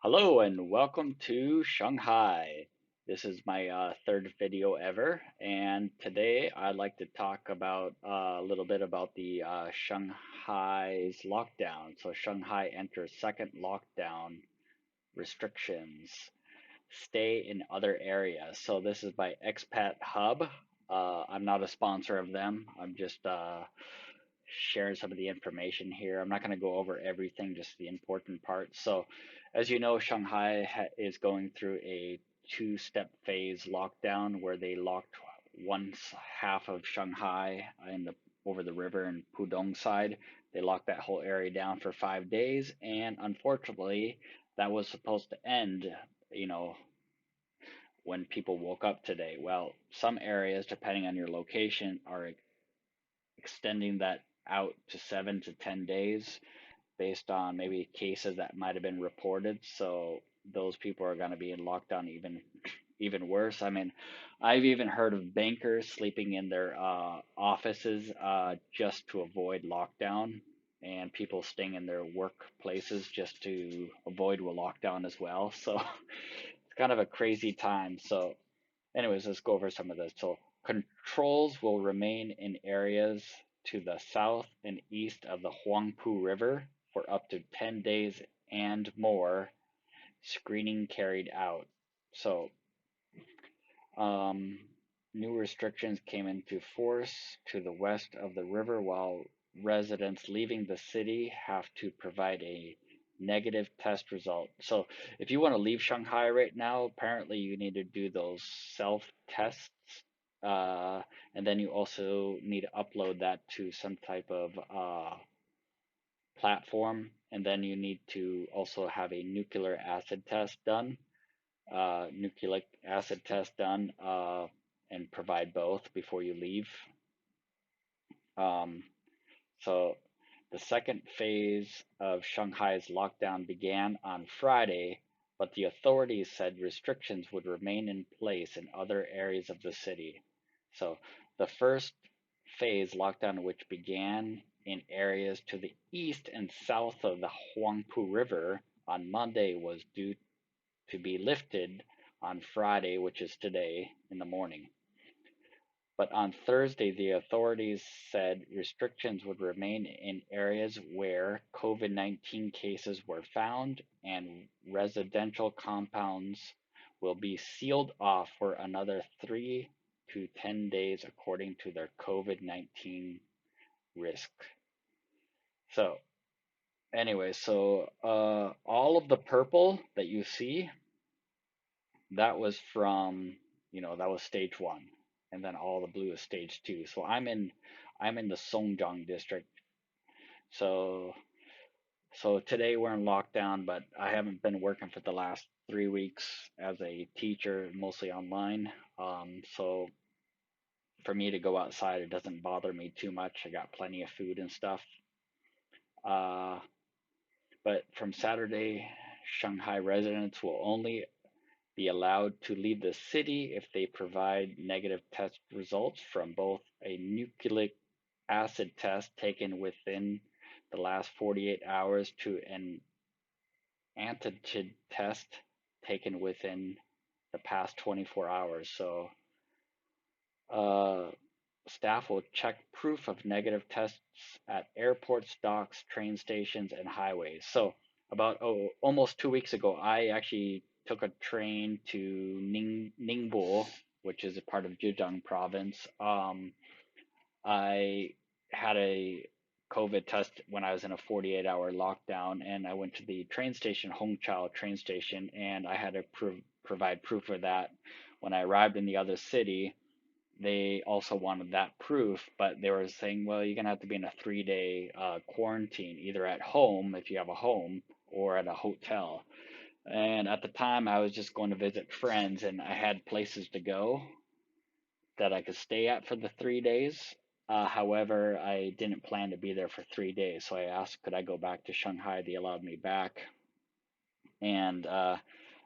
Hello and welcome to Shanghai. This is my third video ever, and today I'd like to talk about a little bit about the Shanghai's lockdown. So Shanghai enters second lockdown restrictions. Stay in other areas. So this is by Expat Hub. I'm not a sponsor of them. I'm just sharing some of the information here. I'm not going to go over everything, just the important parts. So, as you know, Shanghai is going through a two-step phase lockdown where they locked one half of Shanghai in the over the river in Pudong side. They locked that whole area down for 5 days, and unfortunately, that was supposed to end, you know, when people woke up today. Well, some areas, depending on your location, are extending that out to 7 to 10 days based on maybe cases that might have been reported. So those people are going to be in lockdown even worse. I mean, I've even heard of bankers sleeping in their offices just to avoid lockdown, and people staying in their workplaces just to avoid a lockdown as well. So it's kind of a crazy time. So anyways, let's go over some of this. So controls will remain in areas to the south and east of the Huangpu River for up to 10 days and more. Screening carried out. So, um, new restrictions came into force to the west of the river, while residents leaving the city have to provide a negative test result. So, if you want to leave Shanghai right now, apparently you need to do those self tests. Uh, and then you also need to upload that to some type of platform. And then you need to also have a nucleic acid test done, and provide both before you leave. Um, so the second phase of Shanghai's lockdown began on Friday, but the authorities said restrictions would remain in place in other areas of the city. So the first phase lockdown, which began in areas to the east and south of the Huangpu River on Monday, was due to be lifted on Friday, which is today, in the morning. But on Thursday, the authorities said restrictions would remain in areas where COVID 19 cases were found, and residential compounds will be sealed off for another 3 to 10 days according to their COVID 19 risk. So, anyway, all of the purple that you see, that was that was stage one, and then all the blue is stage two. So I'm in the Songjiang district. So so today we're in lockdown, but I haven't been working for the last 3 weeks as a teacher, mostly online. So for me to go outside, it doesn't bother me too much. I got plenty of food and stuff. Uh, but from Saturday, Shanghai residents will only be allowed to leave the city if they provide negative test results from both a nucleic acid test taken within the last 48 hours to an antigen test taken within the past 24 hours. So, uh, staff will check proof of negative tests at airports, docks, train stations, and highways. So, about almost 2 weeks ago, I actually took a train to Ningbo, which is a part of Zhejiang province. I had a COVID test when I was in a 48-hour lockdown, and I went to the train station, Hongqiao train station, and I had to provide proof of that. When I arrived in the other city, they also wanted that proof, but they were saying, well, you're gonna have to be in a 3-day quarantine, either at home if you have a home or at a hotel. And at the time, I was just going to visit friends, and I had places to go that I could stay at for the 3 days. However, I didn't plan to be there for 3 days, so I asked, could I go back to Shanghai? They allowed me back, and I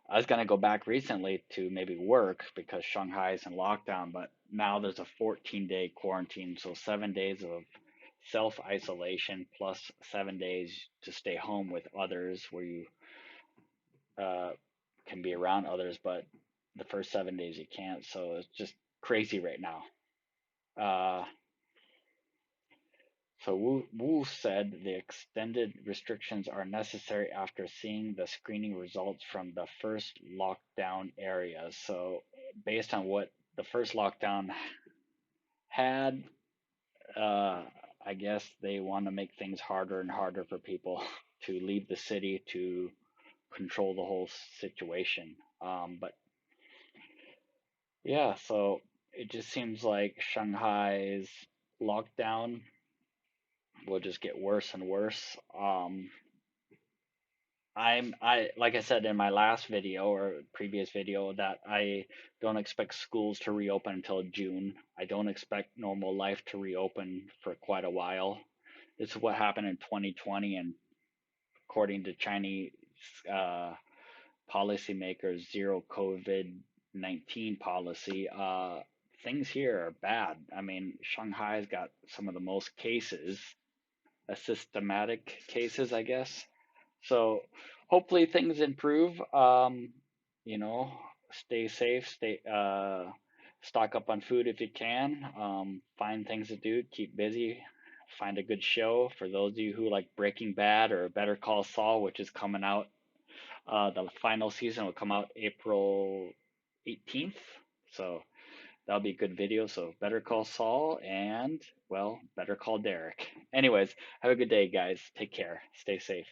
was gonna go back recently to maybe work because Shanghai is in lockdown, but now there's a 14-day quarantine, so 7 days of self-isolation plus 7 days to stay home with others, where you uh, can be around others, but the first 7 days you can't. So it's just crazy right now. Uh, so Wu said the extended restrictions are necessary after seeing the screening results from the first lockdown areas. So based on what the first lockdown had, uh, I guess they want to make things harder and harder for people to leave the city to control the whole situation. But yeah, so it just seems like Shanghai's lockdown will just get worse and worse. I like I said in my last video or previous video that I don't expect schools to reopen until June. I don't expect normal life to reopen for quite a while. This is what happened in 2020, and according to Chinese uh, policymakers' zero COVID-19 policy, things here are bad. I mean, Shanghai's got some of the most cases, systematic cases, I guess. So hopefully things improve. You know, stay safe, stock up on food if you can. Find things to do, keep busy. Find a good show for those of you who like Breaking Bad or Better Call Saul, which is coming out. The final season will come out April 18th. So that'll be a good video. So Better Call Saul and, well, Better Call Derek. Anyways, have a good day, guys. Take care. Stay safe.